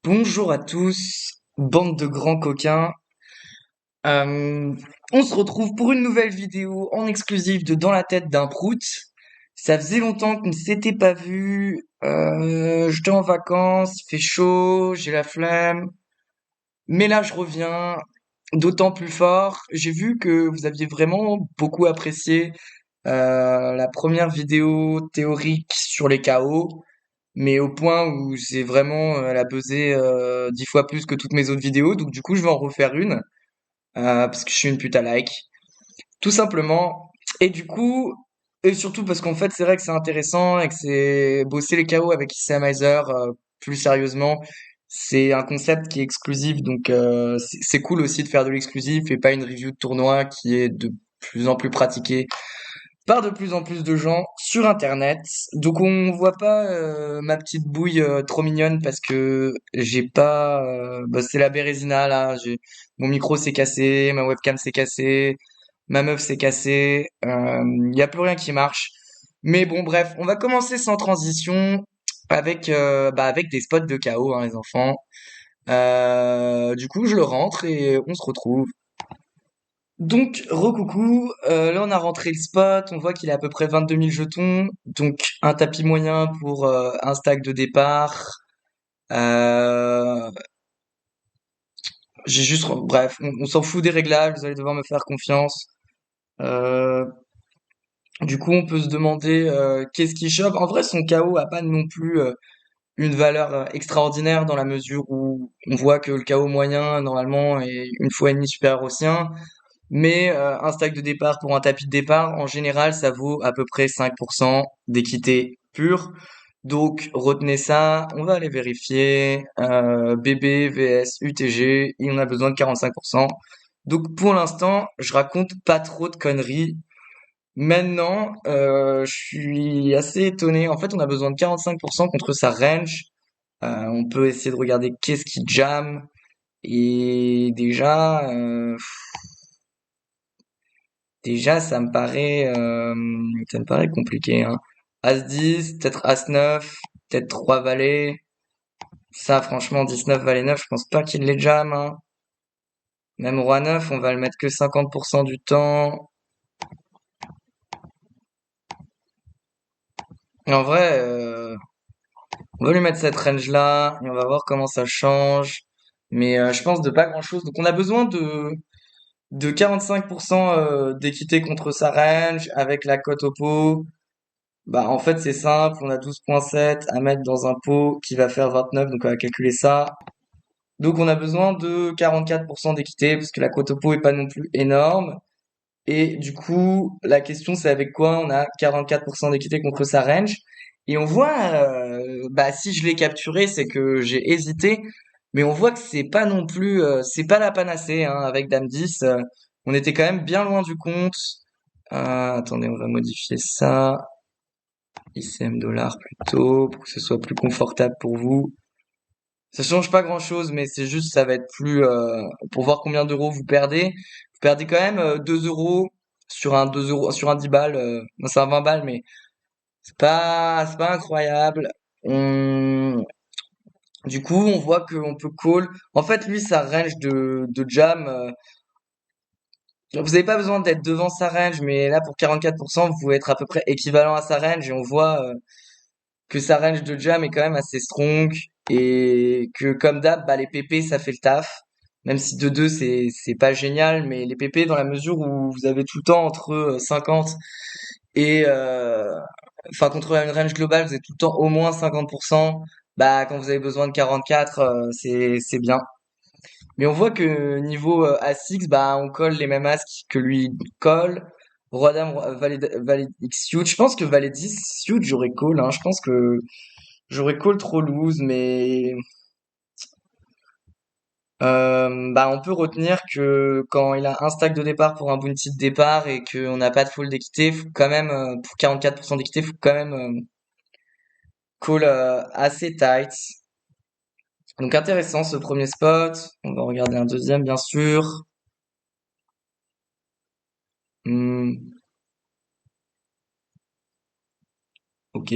Bonjour à tous, bande de grands coquins. Euh, on se retrouve pour une nouvelle vidéo en exclusif de Dans la tête d'un prout. Ça faisait longtemps qu'on ne s'était pas vu. J'étais en vacances, il fait chaud, j'ai la flemme. Mais là, je reviens d'autant plus fort. J'ai vu que vous aviez vraiment beaucoup apprécié la première vidéo théorique sur les KO, mais au point où c'est vraiment, elle a buzzé 10 fois plus que toutes mes autres vidéos. Donc du coup, je vais en refaire une parce que je suis une pute à like, tout simplement. Et du coup, et surtout parce qu'en fait, c'est vrai que c'est intéressant et que c'est bosser les KO avec Issey Meiser plus sérieusement. C'est un concept qui est exclusif, donc c'est cool aussi de faire de l'exclusif et pas une review de tournoi qui est de plus en plus pratiquée par de plus en plus de gens sur Internet. Donc on voit pas ma petite bouille trop mignonne parce que j'ai pas... c'est la Bérésina là. Mon micro s'est cassé, ma webcam s'est cassée, ma meuf s'est cassée. Il y a plus rien qui marche. Mais bon, bref, on va commencer sans transition avec avec des spots de KO, hein, les enfants. Du coup, je le rentre et on se retrouve. Donc, recoucou, là on a rentré le spot, on voit qu'il a à peu près 22 000 jetons, donc un tapis moyen pour un stack de départ. Euh, bref, on s'en fout des réglages, vous allez devoir me faire confiance. Euh, du coup, on peut se demander qu'est-ce qu'il chope. En vrai, son KO a pas non plus une valeur extraordinaire dans la mesure où on voit que le KO moyen normalement est une fois et demie supérieur au sien. Mais un stack de départ pour un tapis de départ, en général, ça vaut à peu près 5% d'équité pure. Donc retenez ça, on va aller vérifier. BB, VS, UTG, et on a besoin de 45%. Donc pour l'instant, je raconte pas trop de conneries. Maintenant, je suis assez étonné. En fait, on a besoin de 45% contre sa range. On peut essayer de regarder qu'est-ce qui jam. Et déjà, ça me paraît compliqué, hein. As-10, peut-être As-9, peut-être 3 valets. Ça, franchement, 19 valet 9, je pense pas qu'il les jam, hein. Même Roi 9, on va le mettre que 50% du temps. Et en vrai, on va lui mettre cette range-là, et on va voir comment ça change. Mais je pense de pas grand-chose. Donc on a besoin de 45% d'équité contre sa range, avec la cote au pot. Bah, en fait, c'est simple, on a 12,7 à mettre dans un pot qui va faire 29, donc on va calculer ça. Donc on a besoin de 44% d'équité, parce que la cote au pot est pas non plus énorme. Et du coup, la question c'est avec quoi on a 44% d'équité contre sa range. Et on voit, si je l'ai capturé, c'est que j'ai hésité, mais on voit que c'est pas non plus, c'est pas la panacée, hein, avec Dame 10. On était quand même bien loin du compte. Attendez, on va modifier ça. ICM dollars plutôt, pour que ce soit plus confortable pour vous. Ça change pas grand chose, mais c'est juste, ça va être plus, pour voir combien d'euros vous perdez. Vous perdez quand même 2 euros sur un 2 euros, sur un 10 balles, non, c'est un 20 balles, mais c'est pas incroyable. On, du coup, on voit qu'on peut call. En fait, lui, sa range de jam, vous n'avez pas besoin d'être devant sa range, mais là, pour 44%, vous pouvez être à peu près équivalent à sa range, et on voit, que sa range de jam est quand même assez strong et que comme d'hab, les PP ça fait le taf. Même si de 2 c'est pas génial, mais les PP dans la mesure où vous avez tout le temps entre 50 et enfin contre une range globale, vous avez tout le temps au moins 50%. Bah quand vous avez besoin de 44, c'est bien. Mais on voit que niveau As-X, on colle les mêmes As que lui colle. Roi Dame, Valet X huge. Je pense que Valet 10 huge, j'aurais call, hein. Je pense que j'aurais call trop loose, mais on peut retenir que quand il a un stack de départ pour un bounty de départ et qu'on n'a pas de full d'équité, faut quand même, pour 44% d'équité, faut quand même call assez tight. Donc intéressant ce premier spot. On va regarder un deuxième, bien sûr. Hmm, ok.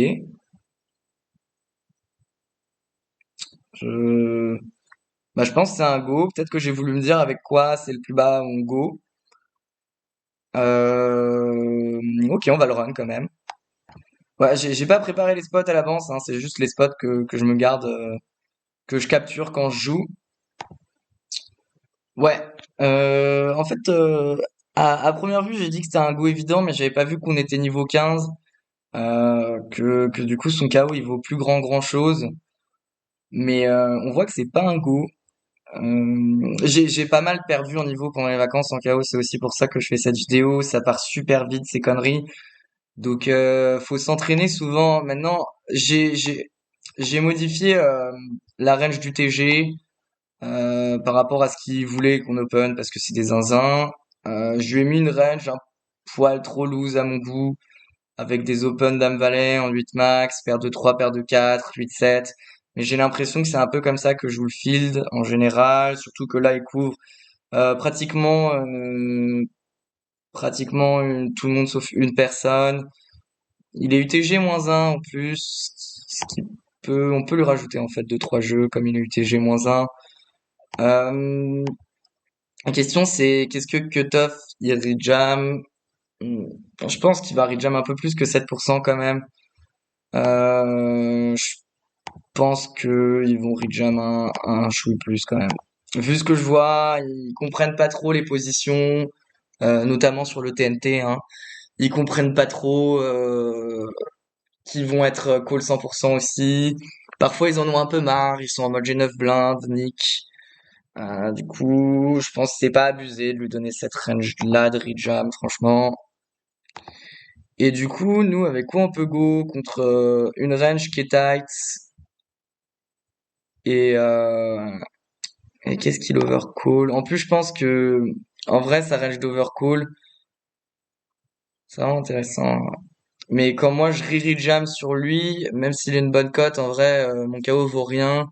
Je, je pense que c'est un go. Peut-être que j'ai voulu me dire avec quoi c'est le plus bas on go. Ok, on va le run quand même. Ouais, j'ai pas préparé les spots à l'avance, hein, c'est juste les spots que je me garde, que je capture quand je joue. Ouais. En fait, à première vue, j'ai dit que c'était un go évident, mais j'avais pas vu qu'on était niveau 15, que du coup son KO il vaut plus grand chose. Mais on voit que c'est pas un go. J'ai pas mal perdu en niveau pendant les vacances en KO, c'est aussi pour ça que je fais cette vidéo. Ça part super vite ces conneries. Donc faut s'entraîner souvent. Maintenant, j'ai modifié la range du TG par rapport à ce qu'il voulait qu'on open parce que c'est des zinzins. Je lui ai mis une range un poil trop loose à mon goût avec des open dame valet en 8 max, paire de 3, paire de 4, 8 7. Mais j'ai l'impression que c'est un peu comme ça que joue le field en général, surtout que là il couvre pratiquement tout le monde sauf une personne. Il est UTG -1 en plus, ce qui on peut lui rajouter en fait deux trois jeux comme il est UTG -1. Euh, la question c'est qu'est-ce que Cutoff il rejam? Hmm, je pense qu'il va rejam un peu plus que 7% quand même. Je pense que ils vont rejam un chouï plus quand même. Vu ce que je vois, ils comprennent pas trop les positions, notamment sur le TNT, hein. Ils comprennent pas trop qui vont être call 100% aussi. Parfois, ils en ont un peu marre, ils sont en mode j'ai 9 blindes, Nick. Du coup, je pense que c'est pas abusé de lui donner cette range-là de rejam, franchement. Et du coup, nous, avec quoi on peut go contre une range qui est tight et, euh, et qu'est-ce qu'il overcall? En plus, je pense que en vrai, sa range d'overcall, c'est vraiment intéressant. Mais quand moi je re-rejam sur lui, même s'il a une bonne cote, en vrai, mon KO vaut rien.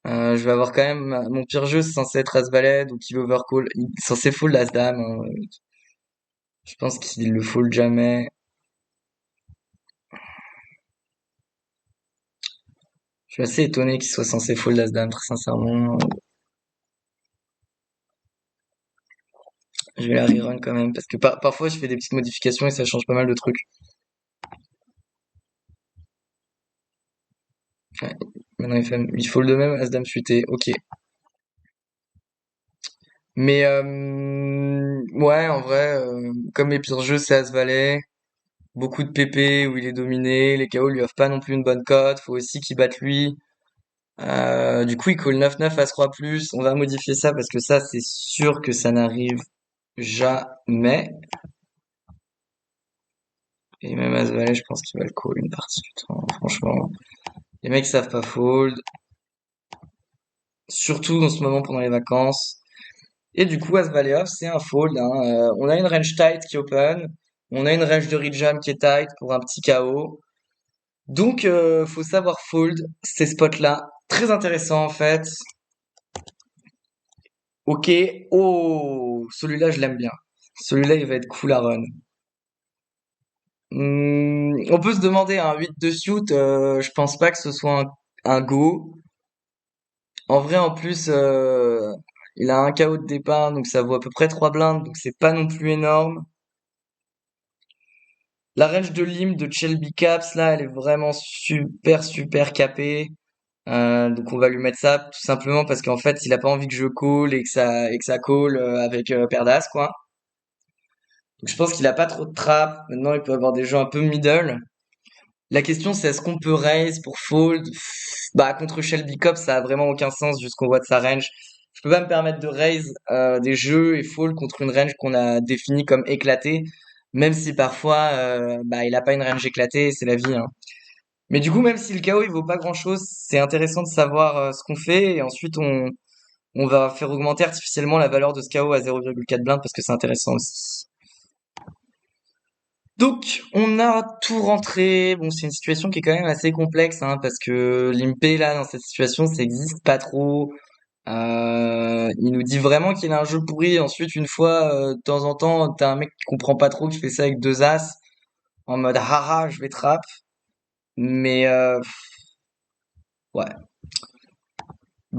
Je vais avoir quand même mon pire jeu, c'est censé être As-Valet, donc il overcall. Il est censé full l'As-Dame, hein. Je pense qu'il le fold jamais. Je suis assez étonné qu'il soit censé full l'As-Dame, très sincèrement. Je vais la rerun quand même, parce que parfois je fais des petites modifications et ça change pas mal de trucs. Ouais, maintenant il fold de même, As-Dame suité, ok. Mais ouais, en vrai, comme mes pires jeux c'est As-Valet, beaucoup de PP où il est dominé, les KO lui offrent pas non plus une bonne cote, faut aussi qu'il batte lui. Du coup, il call 9-9 As-Roi+, on va modifier ça parce que ça, c'est sûr que ça n'arrive jamais. Et même As-Valet, je pense qu'il va le call une partie du temps, franchement. Les mecs savent pas fold, surtout en ce moment pendant les vacances. Et du coup, As-Valet off, c'est un fold, hein. On a une range tight qui open, on a une range de rejam qui est tight pour un petit KO. Donc, faut savoir fold ces spots-là. Très intéressant en fait. Ok, oh, celui-là je l'aime bien. Celui-là il va être cool à run. On peut se demander un 8 de suit, je pense pas que ce soit un go. En vrai en plus il a un KO de départ donc ça vaut à peu près 3 blindes donc c'est pas non plus énorme. La range de lim de Shelby Caps là elle est vraiment super capée. Donc on va lui mettre ça tout simplement parce qu'en fait il a pas envie que je call et que ça call avec paire d'as quoi. Donc je pense qu'il a pas trop de trap. Maintenant il peut avoir des jeux un peu middle. La question c'est est-ce qu'on peut raise pour fold? Bah contre Shelby Cop ça a vraiment aucun sens vu ce qu'on voit de sa range. Je peux pas me permettre de raise des jeux et fold contre une range qu'on a définie comme éclatée, même si parfois bah il a pas une range éclatée, c'est la vie, hein. Mais du coup même si le KO il vaut pas grand-chose, c'est intéressant de savoir ce qu'on fait et ensuite on va faire augmenter artificiellement la valeur de ce KO à 0,4 blind parce que c'est intéressant aussi. Donc, on a tout rentré. Bon, c'est une situation qui est quand même assez complexe, hein, parce que l'IMP, là, dans cette situation, ça existe pas trop. Il nous dit vraiment qu'il a un jeu pourri. Ensuite, une fois, de temps en temps, t'as un mec qui comprend pas trop, qui fait ça avec deux as, en mode haha, je vais trap. Mais, ouais.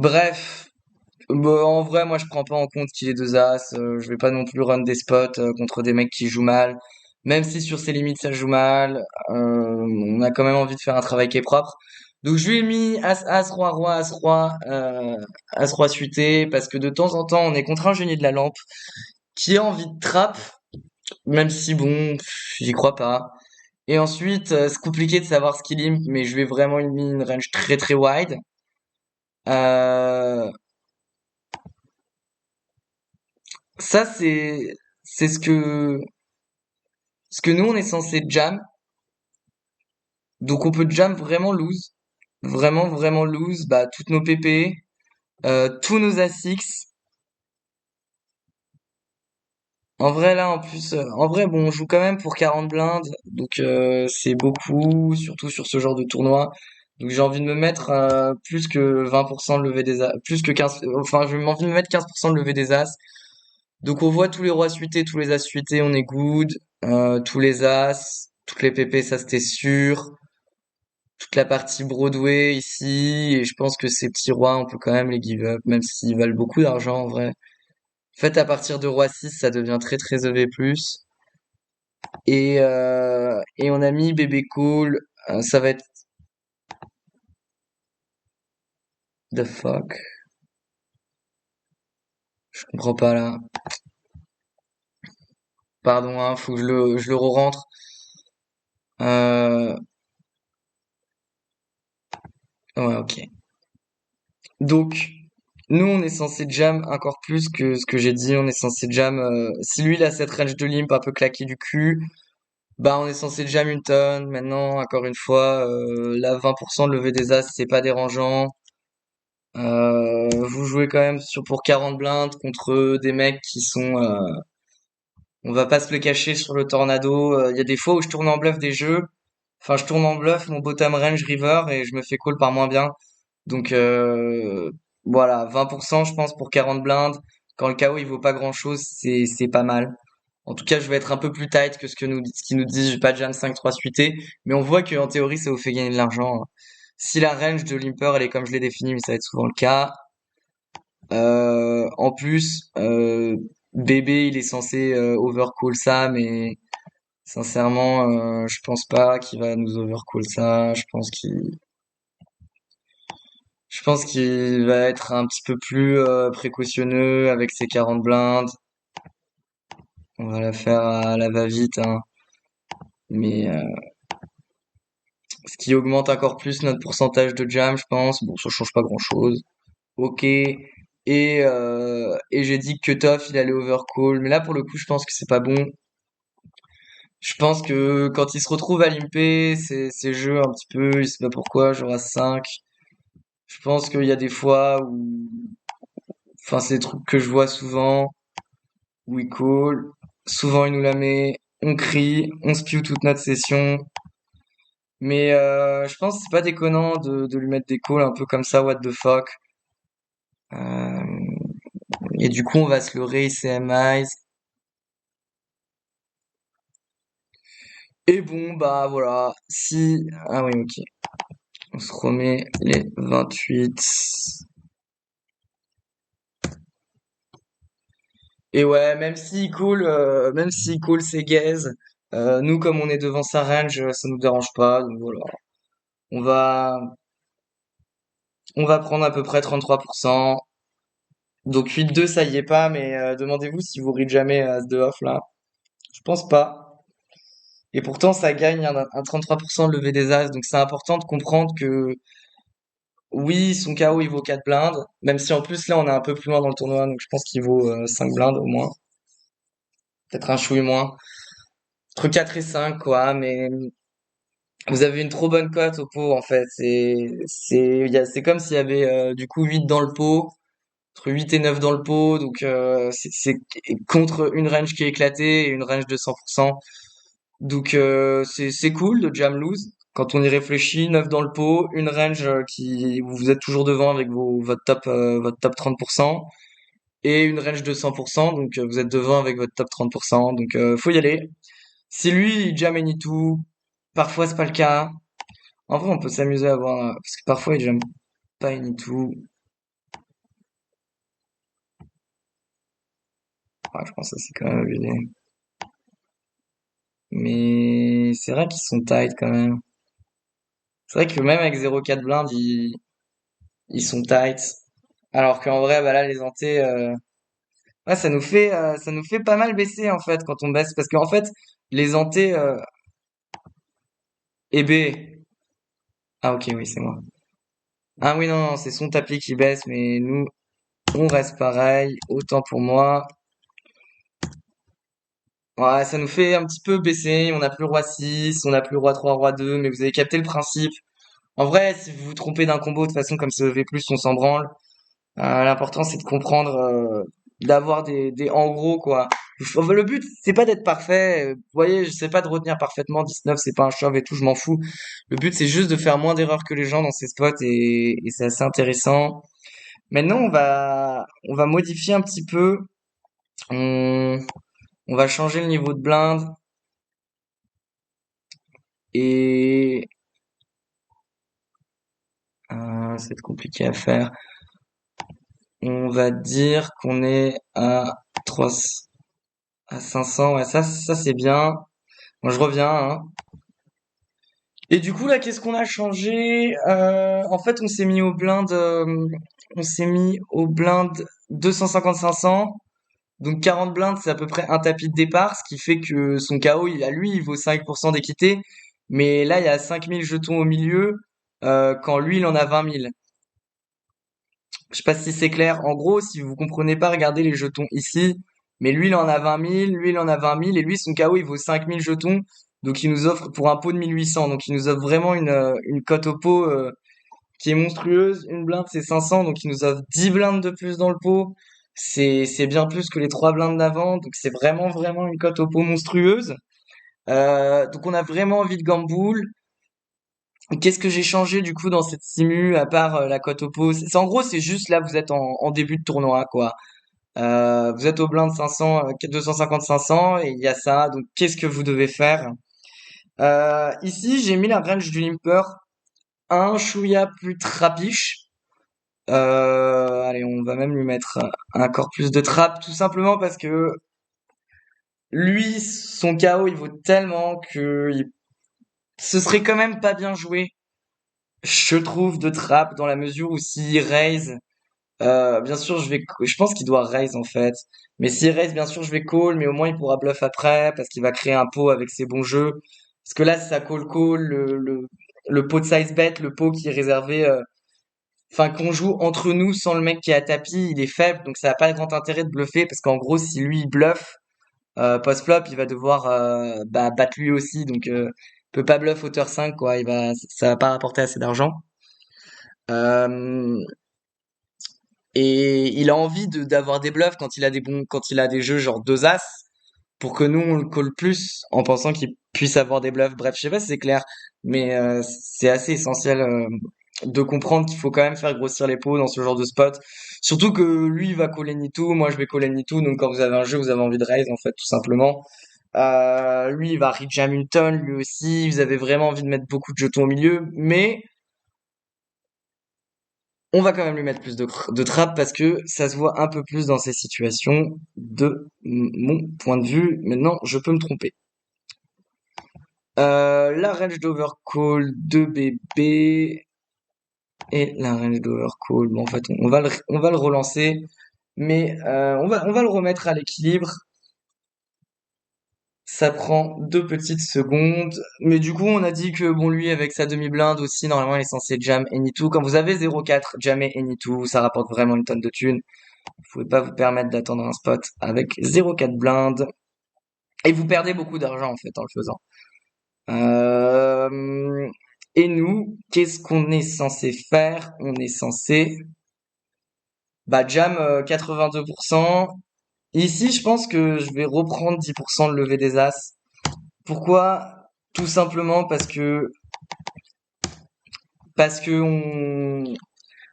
Bref, bah, en vrai, moi, je prends pas en compte qu'il est deux as. Je vais pas non plus run des spots contre des mecs qui jouent mal. Même si sur ses limites ça joue mal, on a quand même envie de faire un travail qui est propre. Donc je lui ai mis as as roi roi as roi as roi suité parce que de temps en temps on est contre un génie de la lampe qui a envie de trap, même si bon, j'y crois pas. Et ensuite c'est compliqué de savoir ce qu'il limp, mais je lui ai vraiment mis une range très très wide. Euh, Ça, c'est ce que nous on est censé jam. Donc on peut jam vraiment loose, vraiment vraiment loose. Bah toutes nos PP, tous nos A6. En vrai là en plus, en vrai bon on joue quand même pour 40 blindes, donc c'est beaucoup, surtout sur ce genre de tournoi. Donc j'ai envie de me mettre plus que 20% de lever des as, plus que 15, enfin j'ai envie de me mettre 15% de lever des as. Donc on voit tous les rois suités, tous les as suités, on est good. Tous les as, toutes les PP, ça c'était sûr. Toute la partie Broadway ici, et je pense que ces petits rois, on peut quand même les give up, même s'ils valent beaucoup d'argent en vrai. En fait, à partir de roi 6, ça devient très très EV+. Et on a mis bébé cool. Ça va être the fuck. Je comprends pas là. Pardon, hein, faut que je le re-rentre. Euh, ouais, ok. Donc, nous, on est censé jam encore plus que ce que j'ai dit. On est censé jam. Si lui, il a cette range de limp un peu claqué du cul, bah, on est censé jam une tonne. Maintenant, encore une fois, là, 20% de lever des as, c'est pas dérangeant. Vous jouez quand même pour 40 blindes contre des mecs qui sont, on va pas se le cacher sur le tornado. Il y a des fois où je tourne en bluff des jeux. Enfin, je tourne en bluff mon bottom range river et je me fais call par moins bien. Donc voilà, 20% je pense pour 40 blindes. Quand le KO il vaut pas grand chose, c'est pas mal. En tout cas, je vais être un peu plus tight que ce qu'ils nous disent. Je vais pas jam 5-3 suité, mais on voit qu'en théorie ça vous fait gagner de l'argent. Si la range de limper elle est comme je l'ai défini, mais ça va être souvent le cas. En plus, bébé il est censé overcall ça, mais sincèrement, je pense pas qu'il va nous overcall ça. Je pense qu'il va être un petit peu plus précautionneux avec ses 40 blindes. On va la faire à la va-vite, hein. Mais ce qui augmente encore plus notre pourcentage de jam, je pense. Bon, ça change pas grand-chose. Ok. Et j'ai dit que Cutoff, il allait overcall. Mais là, pour le coup, je pense que c'est pas bon. Je pense que quand il se retrouve à limper ces jeux un petit peu, il sait pas pourquoi, genre à 5. Je pense qu'il y a des fois où, enfin, c'est des trucs que je vois souvent. We call, souvent il nous la met, on crie, on spew toute notre session. Mais je pense que c'est pas déconnant de lui mettre des calls un peu comme ça, what the fuck. Euh, et du coup on va se le re-CMIs. Et bon bah voilà, si... Ah oui ok, on se remet les 28. Et ouais, même s'il call ses gaze, nous comme on est devant sa range, ça nous dérange pas. Donc voilà, on va, on va prendre à peu près 33%. Donc 8-2, ça y est pas, mais demandez-vous si vous read jamais As de off là. Je pense pas. Et pourtant, ça gagne un 33% de lever des As, donc c'est important de comprendre que oui, son KO il vaut 4 blindes, même si en plus là on est un peu plus loin dans le tournoi, donc je pense qu'il vaut 5 blindes au moins. Peut-être un chouille moins. Entre 4 et 5 quoi, mais vous avez une trop bonne cote au pot en fait. C'est comme s'il y avait du coup 8 dans le pot. Entre 8 et 9 dans le pot, donc c'est contre une range qui est éclatée et une range de 100%. Donc c'est cool de jam loose. Quand on y réfléchit, 9 dans le pot, une range qui vous êtes toujours devant avec votre top 30% et une range de 100%, donc vous êtes devant avec votre top 30%, donc faut y aller. Si lui il jam tout, parfois c'est pas le cas. En vrai on peut s'amuser à voir parce que parfois il jam pas tout. Ouais, je pense que c'est quand même abusé. Mais c'est vrai qu'ils sont tight quand même. C'est vrai que même avec 0,4 blindes, ils sont tight. Alors qu'en vrai, bah là, les antés, ouais, ça nous fait pas mal baisser en fait quand on baisse, parce qu'en fait, les antés et B. Ah ok, oui, c'est moi. Ah oui, non, non, c'est son tapis qui baisse, mais nous, on reste pareil. Autant pour moi. Ouais, ça nous fait un petit peu baisser. On n'a plus roi 6, on n'a plus roi 3, roi 2, mais vous avez capté le principe. En vrai, si vous vous trompez d'un combo, de toute façon, comme c'est EV+, on s'en branle. L'important, c'est de comprendre, d'avoir des en gros, quoi. Enfin, le but, c'est pas d'être parfait. Vous voyez, je sais pas de retenir parfaitement 19, c'est pas un shove et tout, je m'en fous. Le but, c'est juste de faire moins d'erreurs que les gens dans ces spots et c'est assez intéressant. Maintenant, on va modifier un petit peu. On, on va changer le niveau de blinde et c'est compliqué à faire. On va dire qu'on est à 3, à 500. Ouais, ça c'est bien. Moi, je reviens, hein. Et du coup, là, qu'est-ce qu'on a changé? En fait, on s'est mis au blind 250-500. Donc 40 blindes, c'est à peu près un tapis de départ, ce qui fait que son KO, il vaut 5% d'équité. Mais là, il y a 5000 jetons au milieu, quand lui, il en a 20 000. Je sais pas si c'est clair. En gros, si vous comprenez pas, regardez les jetons ici. Mais lui, il en a 20 000, lui, il en a 20 000, et lui, son KO, il vaut 5000 jetons. Donc, il nous offre pour un pot de 1800. Donc, il nous offre vraiment une cote au pot, qui est monstrueuse. Une blinde, c'est 500. Donc, il nous offre 10 blindes de plus dans le pot. C'est bien plus que les 3 blindes d'avant. Donc, c'est vraiment, vraiment une cote au pot monstrueuse. Donc, on a vraiment envie de gamble. Qu'est-ce que j'ai changé du coup dans cette simu à part la cote au pot? En gros, c'est juste là, vous êtes en début de tournoi, quoi. Vous êtes au blind 500, 250-500 et il y a ça. Donc, qu'est-ce que vous devez faire? Ici, j'ai mis la range du limper un chouïa plus trapiche. Allez, on va même lui mettre encore plus de trap, tout simplement parce que lui, son KO, il vaut tellement que ce serait quand même pas bien joué, je trouve, de trap dans la mesure où s'il raise. Bien sûr, je pense qu'il doit raise en fait. Mais s'il raise, bien sûr, je vais call, mais au moins il pourra bluff après parce qu'il va créer un pot avec ses bons jeux. Parce que là, si ça call, le pot de size bet, le pot qui est réservé, enfin qu'on joue entre nous sans le mec qui est à tapis, il est faible, donc ça n'a pas grand intérêt de bluffer parce qu'en gros, si lui il bluffe post flop, il va devoir bah, battre lui aussi, donc il peut pas bluff hauteur 5 quoi. Ça va pas rapporter assez d'argent. Euh, Et il a envie d'avoir des bluffs quand il a des jeux genre deux as, pour que nous on le colle plus en pensant qu'il puisse avoir des bluffs. Bref, je sais pas si c'est clair, mais c'est assez essentiel de comprendre qu'il faut quand même faire grossir les pots dans ce genre de spot. Surtout que lui il va coller Nitou, moi je vais coller Nitou, donc quand vous avez un jeu, vous avez envie de raise en fait tout simplement. Lui il va rejam une tonne, lui aussi, vous avez vraiment envie de mettre beaucoup de jetons au milieu, mais on va quand même lui mettre plus de trappes parce que ça se voit un peu plus dans ces situations de mon point de vue. Maintenant, je peux me tromper. La range d'overcall de bébé et la range d'overcall. Bon, en fait, on va le relancer, mais on va le remettre à l'équilibre. Ça prend 2 petites secondes. Mais du coup, on a dit que bon, lui, avec sa demi-blinde aussi, normalement, il est censé jam Anytoo. Quand vous avez 0,4 jamais Anytoo, ça rapporte vraiment une tonne de thunes. Vous pouvez pas vous permettre d'attendre un spot avec 0,4 blindes. Et vous perdez beaucoup d'argent, en fait, en le faisant. Et nous, qu'est-ce qu'on est censé faire? On est censé, bah, jam 82%. Ici, je pense que je vais reprendre 10% de levée des as. Pourquoi? Tout simplement parce que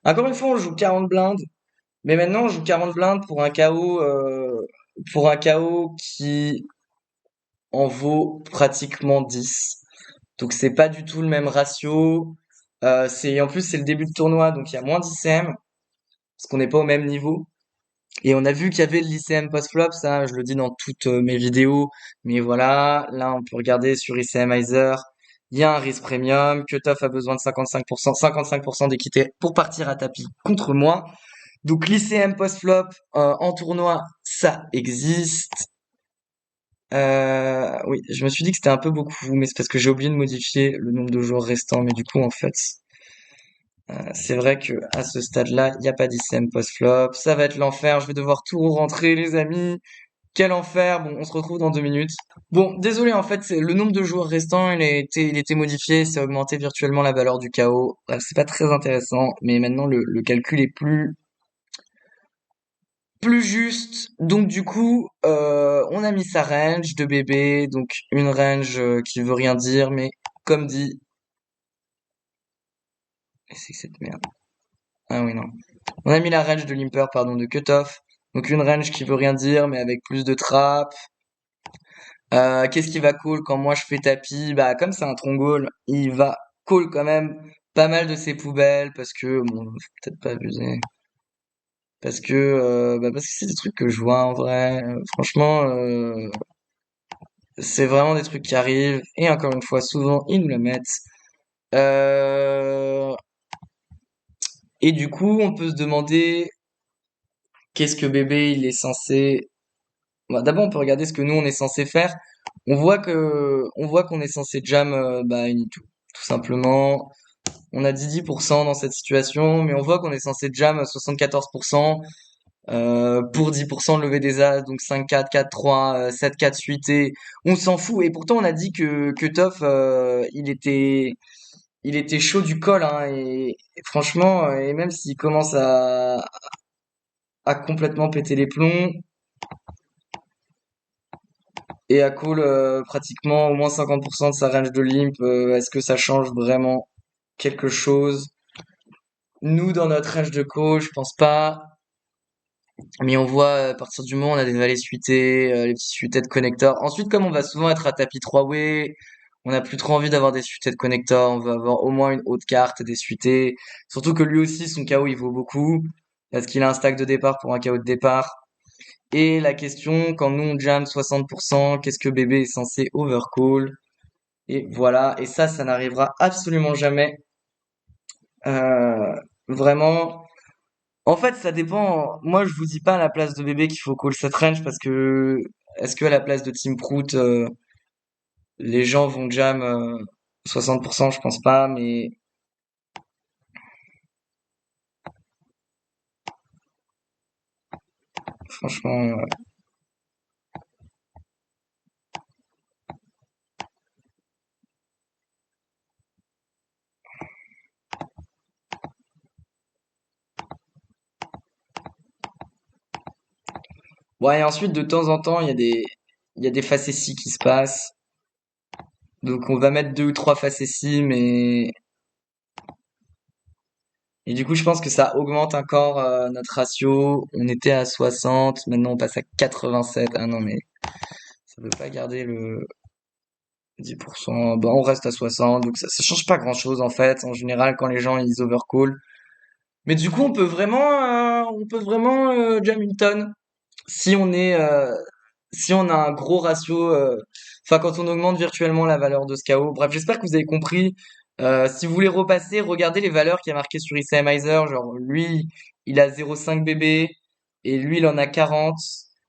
encore une fois, on joue 40 blindes, mais maintenant on joue 40 blindes pour un KO qui en vaut pratiquement 10. Donc c'est pas du tout le même ratio. En plus c'est le début de tournoi, donc il y a moins d'ICM, parce qu'on n'est pas au même niveau. Et on a vu qu'il y avait le lycéum post-flop, ça je le dis dans toutes mes vidéos, mais voilà, là on peut regarder sur ICMizer, il y a un risque premium, Cutoff a besoin de 55% d'équité pour partir à tapis contre moi. Donc l'ICM post-flop en tournoi, ça existe. Oui, je me suis dit que c'était un peu beaucoup, mais c'est parce que j'ai oublié de modifier le nombre de joueurs restants, mais du coup en fait, c'est vrai que à ce stade-là, il n'y a pas d'ICM post-flop, ça va être l'enfer, je vais devoir tout rentrer les amis. Quel enfer. Bon, on se retrouve dans 2 minutes. Bon, désolé, en fait, le nombre de joueurs restants, il était modifié, c'est augmenté virtuellement la valeur du chaos. Bref, c'est pas très intéressant, mais maintenant le calcul est plus juste. Donc du coup, on a mis sa range de bébé, donc une range qui veut rien dire, mais comme dit, et c'est que cette merde. Ah oui, non. On a mis la range de limper, pardon, de cutoff. Donc une range qui veut rien dire, mais avec plus de traps. Qu'est-ce qui va call quand moi je fais tapis? Bah comme c'est un tronc goal, il va call quand même pas mal de ses poubelles parce que bon, faut peut-être pas abuser. Parce que c'est des trucs que je vois en vrai. Franchement, c'est vraiment des trucs qui arrivent et encore une fois souvent ils nous le mettent. Euh, et du coup on peut se demander qu'est-ce que bébé il est censé. Bah, d'abord on peut regarder ce que nous on est censé faire. On voit qu'on est censé jam Inito, tout simplement. On a dit 10% dans cette situation, mais on voit qu'on est censé jam à 74% pour 10% de lever des as, donc 5-4, 4-3, 7-4 suité. On s'en fout. Et pourtant, on a dit que Toff, il était chaud du col, hein, et franchement, et même s'il commence à complètement péter les plombs et à call pratiquement au moins 50% de sa range de limp, est-ce que ça change vraiment quelque chose? Nous, dans notre range de call, je pense pas. Mais on voit, à partir du moment où on a des vallées suitées, les petits suités de connecteurs. Ensuite, comme on va souvent être à tapis 3-way, on n'a plus trop envie d'avoir des suités de connecteurs. On veut avoir au moins une haute carte, des suités. Surtout que lui aussi, son KO, il vaut beaucoup. Parce qu'il a un stack de départ pour un KO de départ. Et la question, quand nous on jam 60%, qu'est-ce que bébé est censé overcall? Et voilà. Et ça n'arrivera absolument jamais. Euh, Vraiment. En fait, ça dépend. Moi, je vous dis pas à la place de bébé qu'il faut call cette range parce que est-ce que à la place de Team Prout, les gens vont jam 60%, je pense pas, mais franchement, ouais. Et ensuite, de temps en temps, il y a des facéties qui se passent. Donc, on va mettre deux ou trois facéties, mais et du coup, je pense que ça augmente encore notre ratio. On était à 60, maintenant on passe à 87. Ah non, mais ça veut pas garder le 10%. Bon, on reste à 60, donc ça change pas grand-chose en fait. En général, quand les gens ils overcall. Mais du coup, on peut vraiment jam une tonne si on a un gros ratio. Enfin, quand on augmente virtuellement la valeur de ce KO. Bref, j'espère que vous avez compris. Si vous voulez repasser, regardez les valeurs qu'il y a marquées sur ICMizer. Genre, lui, il a 0,5 BB et lui, il en a 40.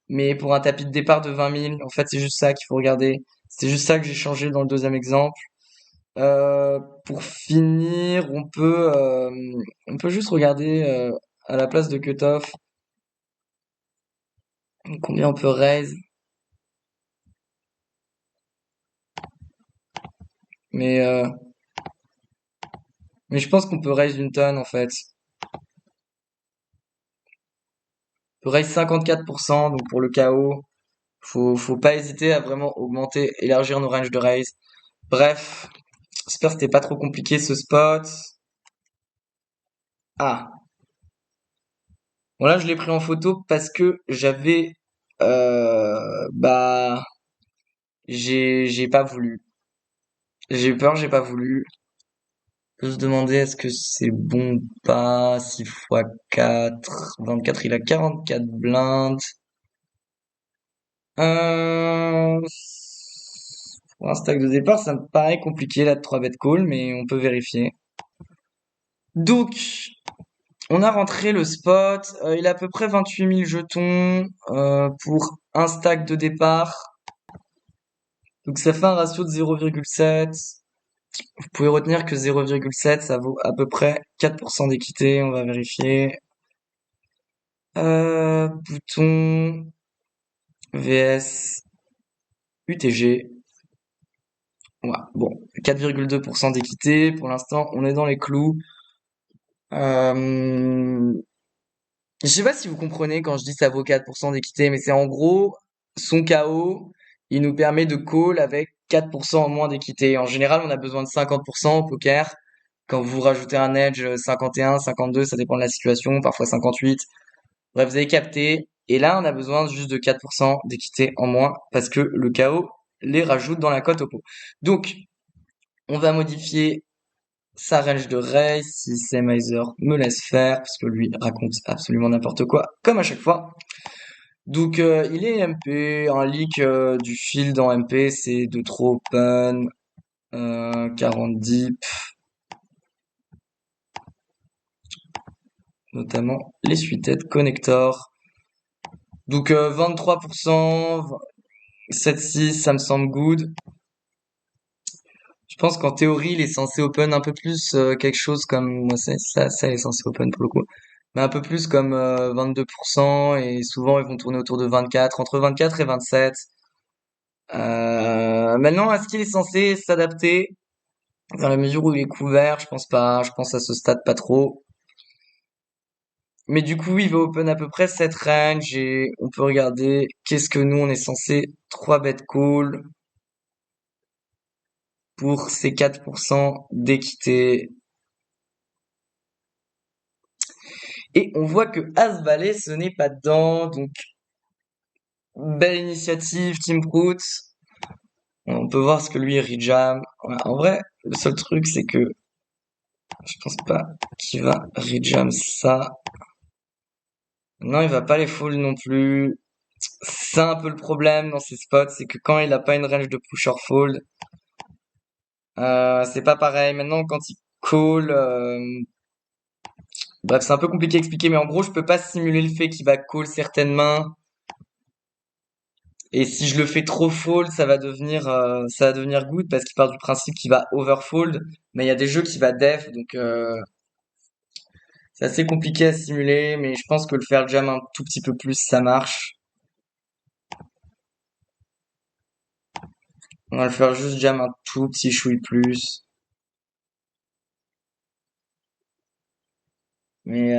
Mais pour un tapis de départ de 20 000, en fait, c'est juste ça qu'il faut regarder. C'est juste ça que j'ai changé dans le deuxième exemple. Pour finir, on peut juste regarder à la place de cutoff combien on peut raise. Mais, euh, mais je pense qu'on peut raise une tonne en fait. On peut raise 54%, donc pour le KO, faut pas hésiter à vraiment augmenter, élargir nos ranges de raise. Bref, j'espère que c'était pas trop compliqué ce spot. Ah, bon là je l'ai pris en photo parce que bah, j'ai pas voulu. J'ai eu peur, j'ai pas voulu. Peut se demander est-ce que c'est bon ou pas. 6 fois 4, 24, il a 44 blindes. Euh, pour un stack de départ, ça me paraît compliqué là de 3 bet call, mais on peut vérifier. Donc, on a rentré le spot. Il a à peu près 28 000 jetons pour un stack de départ. Donc ça fait un ratio de 0,7. Vous pouvez retenir que 0,7, ça vaut à peu près 4% d'équité. On va vérifier. Bouton vs UTG. Ouais, bon, 4,2% d'équité. Pour l'instant, on est dans les clous. Euh, je sais pas si vous comprenez quand je dis ça vaut 4% d'équité, mais c'est en gros, son KO, il nous permet de call avec 4% en moins d'équité. En général, on a besoin de 50% au poker. Quand vous rajoutez un edge 51, 52, ça dépend de la situation, parfois 58. Bref, vous avez capté. Et là, on a besoin juste de 4% d'équité en moins parce que le KO les rajoute dans la cote au pot. Donc, on va modifier sa range de raise si Samizer me laisse faire parce que lui raconte absolument n'importe quoi, comme à chaque fois. Donc, il est MP, un leak du field en MP, c'est de trop open, 40 deep, notamment les suited connectors. Donc 23%, 7-6, ça me semble good. Je pense qu'en théorie, il est censé open un peu plus quelque chose comme, moi ça il est censé open pour le coup, mais un peu plus comme 22% et souvent ils vont tourner autour de 24, entre 24 et 27. Maintenant, est-ce qu'il est censé s'adapter dans la mesure où il est couvert? Je pense pas, je pense à ce stade pas trop. Mais du coup, il va open à peu près cette range et on peut regarder qu'est-ce que nous on est censé 3 bet call pour ces 4% d'équité. Et on voit que As-Valet, ce n'est pas dedans. Donc, belle initiative, Team Fruit. On peut voir ce que lui rejam. Ouais, en vrai, le seul truc, c'est que je pense pas qu'il va rejam ça. Non, il va pas les full non plus. C'est un peu le problème dans ces spots, c'est que quand il a pas une range de push or fold, c'est pas pareil. Maintenant, quand il call, bref, c'est un peu compliqué à expliquer, mais en gros, je peux pas simuler le fait qu'il va call certaines mains. Et si je le fais trop fold, ça va devenir good parce qu'il part du principe qu'il va overfold. Mais il y a des jeux qui va def, donc c'est assez compliqué à simuler. Mais je pense que le faire jam un tout petit peu plus, ça marche. On va le faire juste jam un tout petit chouille plus. Mais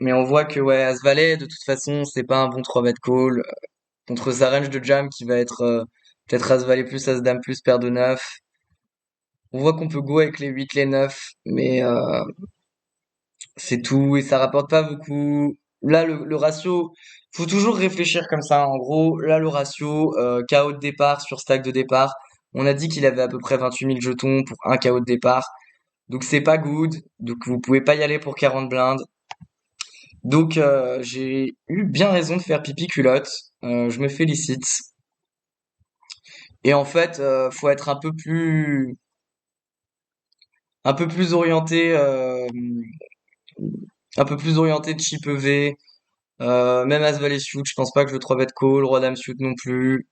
mais on voit que ouais, As-Valet, de toute façon, c'est pas un bon 3 bet call contre sa range de jam qui va être peut-être As-Valet plus, As-Dame plus, paire de 9. On voit qu'on peut go avec les 8 les 9 mais c'est tout et ça rapporte pas beaucoup. Là, le ratio, faut toujours réfléchir comme ça. En gros, là, le ratio KO de départ sur stack de départ, on a dit qu'il avait à peu près 28 000 jetons pour un KO de départ. Donc c'est pas good. Donc vous pouvez pas y aller pour 40 blindes. Donc j'ai eu bien raison de faire pipi culotte. Je me félicite. Et en fait, faut être un peu plus orienté, un peu plus orienté de chip EV. Même As-Valet suit, je pense pas que je veux 3 bet call, Roi Dame suit non plus.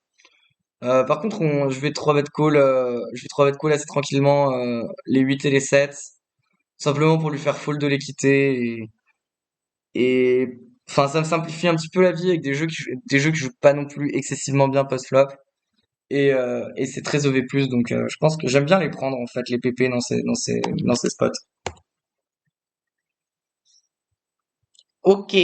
Par contre, je vais 3 bet call assez tranquillement les 8 et les 7, simplement pour lui faire fold de l'équité et enfin ça me simplifie un petit peu la vie avec des jeux qui jouent pas non plus excessivement bien post-flop et c'est très OV+, donc je pense que j'aime bien les prendre en fait les PP dans ces spots. Ok,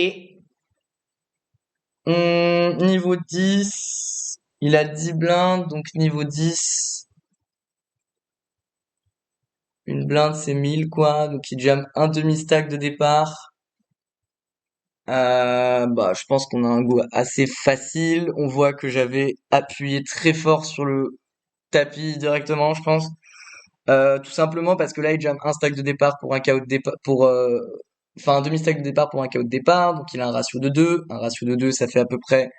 niveau 10, il a 10 blindes, donc niveau 10. Une blinde, c'est 1000, quoi. Donc, il jam un demi-stack de départ. Bah, je pense qu'on a un go assez facile. On voit que j'avais appuyé très fort sur le tapis directement, je pense. Tout simplement parce que là, il jam un stack de départ pour un KO de départ, enfin, un demi-stack de départ pour un KO de départ, donc il a un ratio de 2. Un ratio de 2, ça fait à peu près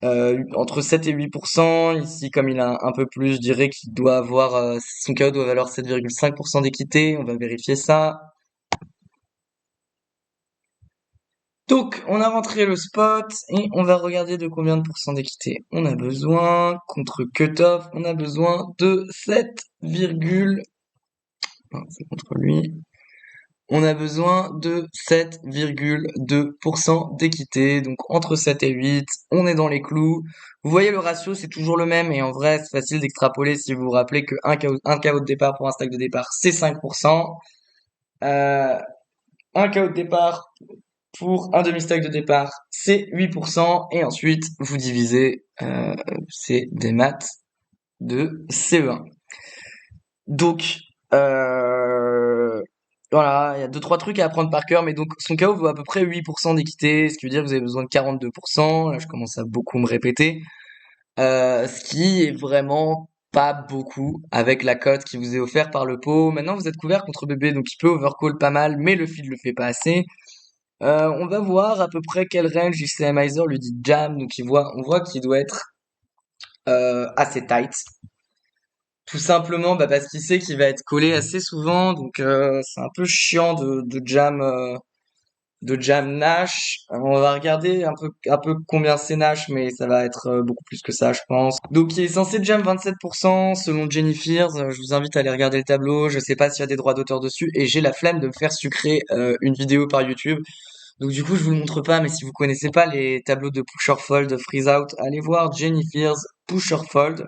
entre 7 et 8%. Ici, comme il a un peu plus, je dirais qu'il doit avoir, son KO doit valoir 7,5% d'équité. On va vérifier ça. Donc, on a rentré le spot et on va regarder de combien de pourcents d'équité on a besoin. Contre cutoff, on a besoin de 7, non, c'est contre lui. On a besoin de 7,2% d'équité. Donc, entre 7 et 8, on est dans les clous. Vous voyez, le ratio, c'est toujours le même. Et en vrai, c'est facile d'extrapoler si vous vous rappelez que un KO de départ pour un stack de départ, c'est 5%. Euh, un KO de départ pour un demi-stack de départ, c'est 8%. Et ensuite, vous divisez, c'est des maths de CE1. Donc, voilà, il y a deux, trois trucs à apprendre par cœur, mais donc son KO vaut à peu près 8% d'équité, ce qui veut dire que vous avez besoin de 42%. Là, je commence à beaucoup me répéter. Ce qui est vraiment pas beaucoup avec la cote qui vous est offerte par le pot. Maintenant, vous êtes couvert contre bébé, donc il peut overcall pas mal, mais le feed le fait pas assez. On va voir à peu près quel range ICMizer lui dit jam, donc on voit qu'il doit être assez tight. Tout simplement parce qu'il sait qu'il va être collé assez souvent, donc c'est un peu chiant de jam Nash. On va regarder un peu combien c'est Nash, mais ça va être beaucoup plus que ça, je pense. Donc il est censé jam 27% selon Jenny Fears. Je vous invite à aller regarder le tableau. Je sais pas s'il y a des droits d'auteur dessus et j'ai la flemme de me faire sucrer une vidéo par YouTube. Donc du coup, je vous le montre pas, mais si vous connaissez pas les tableaux de push or fold, freeze out, allez voir Jenny Fears push or fold.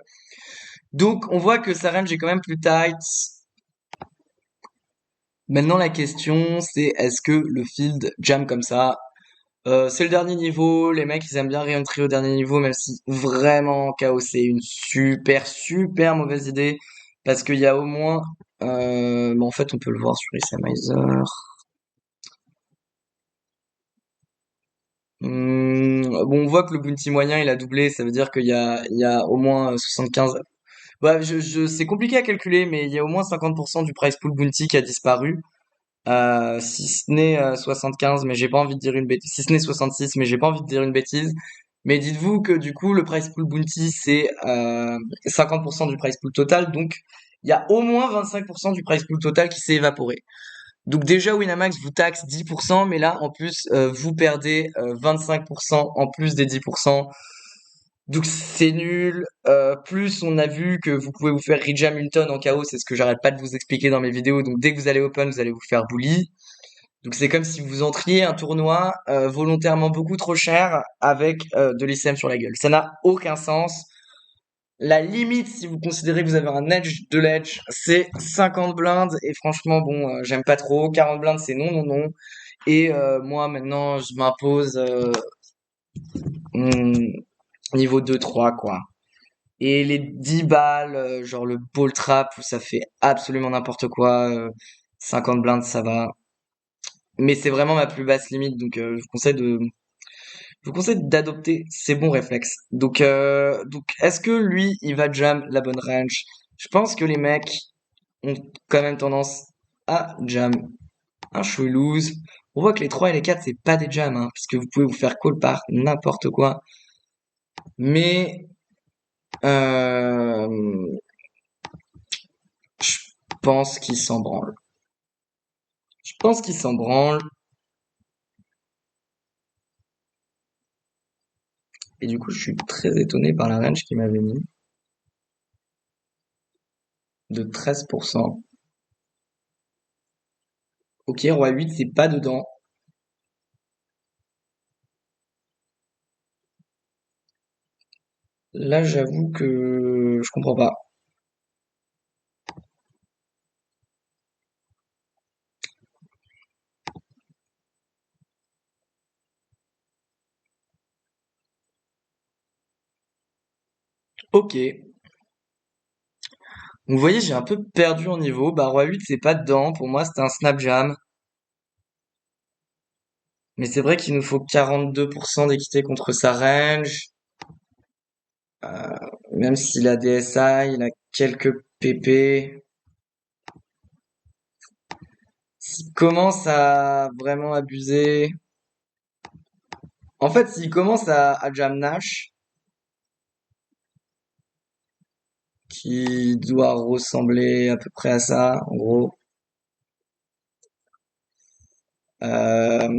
Donc on voit que sa range est quand même plus tight. Maintenant la question c'est est-ce que le field jam comme ça? C'est le dernier niveau, les mecs ils aiment bien réentrer au dernier niveau, même si vraiment KO c'est une super mauvaise idée. Parce qu'il y a au moins mais en fait on peut le voir sur Isamizer. Bon on voit que le bounty moyen il a doublé, ça veut dire il y a au moins 75. Ouais, c'est compliqué à calculer, mais il y a au moins 50% du price pool bounty qui a disparu. Si ce n'est 75, mais j'ai pas envie de dire une bêtise. Si ce n'est 66, mais j'ai pas envie de dire une bêtise. Mais dites-vous que du coup, le price pool bounty, c'est 50% du price pool total. Donc, il y a au moins 25% du price pool total qui s'est évaporé. Donc déjà, Winamax vous taxe 10%, mais là, en plus, vous perdez 25% en plus des 10%. Donc c'est nul. Plus on a vu que vous pouvez vous faire rejam une tonne en KO, c'est ce que j'arrête pas de vous expliquer dans mes vidéos. Donc dès que vous allez open, vous allez vous faire bully. Donc c'est comme si vous entriez un tournoi volontairement beaucoup trop cher avec de l'ICM sur la gueule. Ça n'a aucun sens. La limite, si vous considérez que vous avez un edge de l'edge, c'est 50 blindes. Et franchement, bon, j'aime pas trop. 40 blindes, c'est non. Et moi, maintenant, je m'impose hmm, niveau 2-3, quoi. Et les 10 balles, genre le ball trap, où ça fait absolument n'importe quoi. 50 blindes, ça va. Mais c'est vraiment ma plus basse limite, donc je vous conseille d'adopter ces bons réflexes. Donc est-ce que lui, il va jam la bonne range? Je pense que les mecs ont quand même tendance à jam un chouilouse. On voit que les 3 et les 4 c'est pas des jams, hein, puisque vous pouvez vous faire call par n'importe quoi. Mais euh, je pense qu'il s'en branle. Je pense qu'il s'en branle. Et du coup, je suis très étonné par la range qu'il m'avait mis de 13%. Ok, roi 8, c'est pas dedans. Là, j'avoue que je comprends pas. Ok. Donc, vous voyez, j'ai un peu perdu en niveau. Bah, roi 8, c'est pas dedans. Pour moi, c'était un snap jam. Mais c'est vrai qu'il nous faut 42% d'équité contre sa range. Même s'il a DSI, il a quelques PP. S'il commence à vraiment abuser, en fait, s'il commence à jam Nash, qui doit ressembler à peu près à ça, en gros. Euh,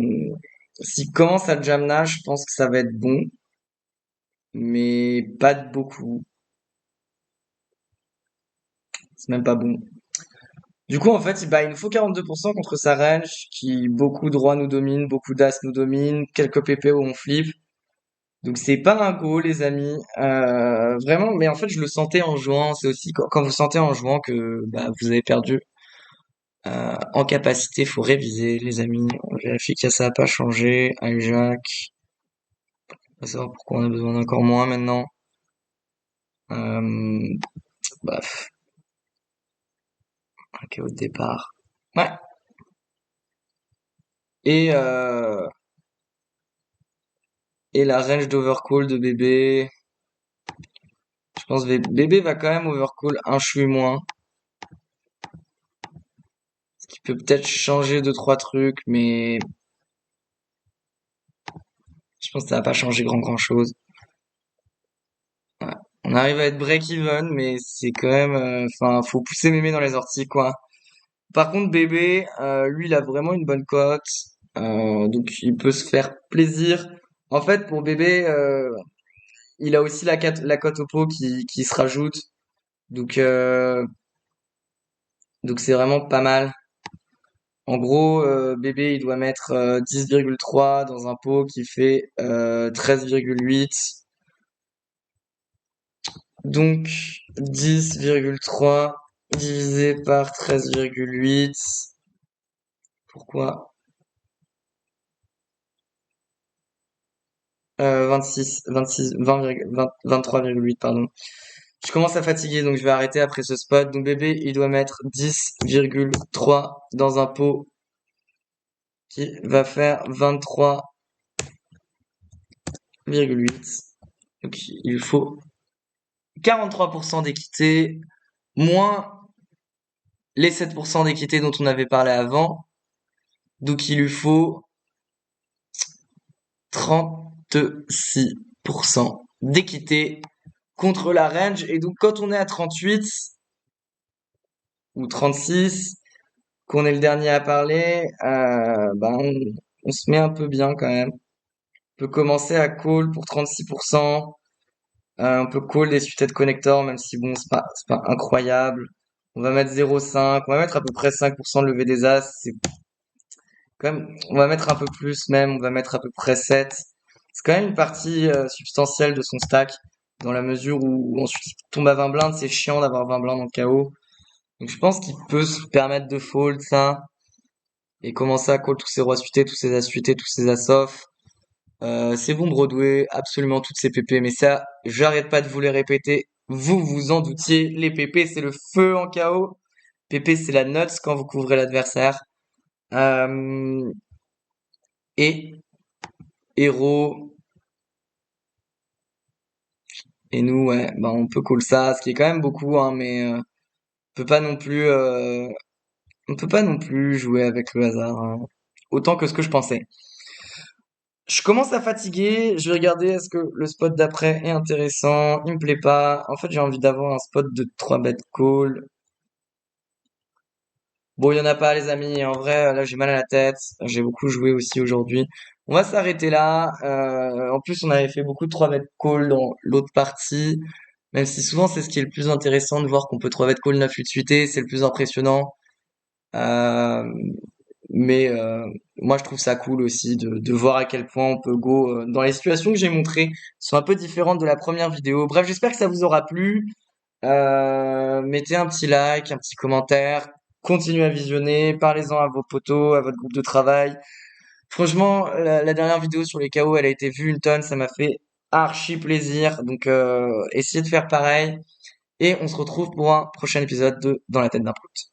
S'il commence à jam Nash, je pense que ça va être bon, mais pas de beaucoup. C'est même pas bon. Du coup, en fait, bah, il nous faut 42% contre sa range, qui beaucoup de rois nous domine, beaucoup d'as nous domine, quelques PP où on flip. Donc c'est pas un go, les amis. Vraiment, mais en fait, je le sentais en jouant. C'est aussi quand vous sentez en jouant que bah, vous avez perdu. En capacité, faut réviser, les amis. On vérifie que ça n'a pas changé. Hijack. On va savoir pourquoi on a besoin d'encore moins maintenant. Euh, Bref, ok au départ. Ouais. Et, euh, et la range d'overcall de bébé. Je pense que bébé va quand même overcall un chouï moins. Ce qui peut peut-être changer deux, trois trucs, mais je pense que ça va pas changer grand chose. Ouais. On arrive à être break-even, mais c'est quand même, enfin, faut pousser mémé dans les orties, quoi. Par contre, bébé, lui, il a vraiment une bonne cote, donc il peut se faire plaisir. En fait, pour bébé, il a aussi la cote au pot qui se rajoute, donc donc c'est vraiment pas mal. En gros, bébé, il doit mettre 10,3 dans un pot qui fait 13,8. Donc 10,3 divisé par 13,8. Pourquoi? 26, 26, 20, 23,8, pardon. Je commence à fatiguer, donc je vais arrêter après ce spot. Donc bébé, il doit mettre 10,3 dans un pot qui va faire 23,8. Donc il faut 43% d'équité, moins les 7% d'équité dont on avait parlé avant. Donc il lui faut 36% d'équité contre la range. Et donc quand on est à 38 ou 36, qu'on est le dernier à parler, bah on se met un peu bien quand même. On peut commencer à call pour 36%. On peut call des suited connectors, même si bon, c'est pas incroyable. On va mettre 0,5. On va mettre à peu près 5% de levée des as. C'est quand même, on va mettre un peu plus même. On va mettre à peu près 7. C'est quand même une partie substantielle de son stack, dans la mesure où ensuite il tombe à 20 blindes. C'est chiant d'avoir 20 blindes en KO. Donc je pense qu'il peut se permettre de fold ça et commencer à call tous ses rois suités, tous ses as suités, tous ses as off. C'est bon Broadway, absolument toutes ces PP, mais ça, j'arrête pas de vous les répéter. Vous vous en doutiez, les PP c'est le feu en KO. PP c'est la nuts quand vous couvrez l'adversaire. Euh, et héros et nous ouais, bah on peut call ça, ce qui est quand même beaucoup hein, mais on peut pas non plus on peut pas non plus jouer avec le hasard hein, autant que ce que je pensais. Je commence à fatiguer, je vais regarder est-ce que le spot d'après est intéressant, il me plaît pas. En fait, j'ai envie d'avoir un spot de 3 bet call. Bon, il y en a pas les amis, en vrai, là j'ai mal à la tête, j'ai beaucoup joué aussi aujourd'hui. On va s'arrêter là. En plus, on avait fait beaucoup de 3 bet call dans l'autre partie, même si souvent c'est ce qui est le plus intéressant de voir qu'on peut 3 bet call 9 8 suité, c'est le plus impressionnant. Euh, mais moi, je trouve ça cool aussi de voir à quel point on peut go dans les situations que j'ai montrées sont un peu différentes de la première vidéo. Bref, j'espère que ça vous aura plu. Mettez un petit like, un petit commentaire, continuez à visionner, parlez-en à vos potos, à votre groupe de travail. Franchement, la dernière vidéo sur les KO, elle a été vue une tonne, ça m'a fait archi plaisir. Donc, essayez de faire pareil. Et on se retrouve pour un prochain épisode de Dans la tête d'un prout.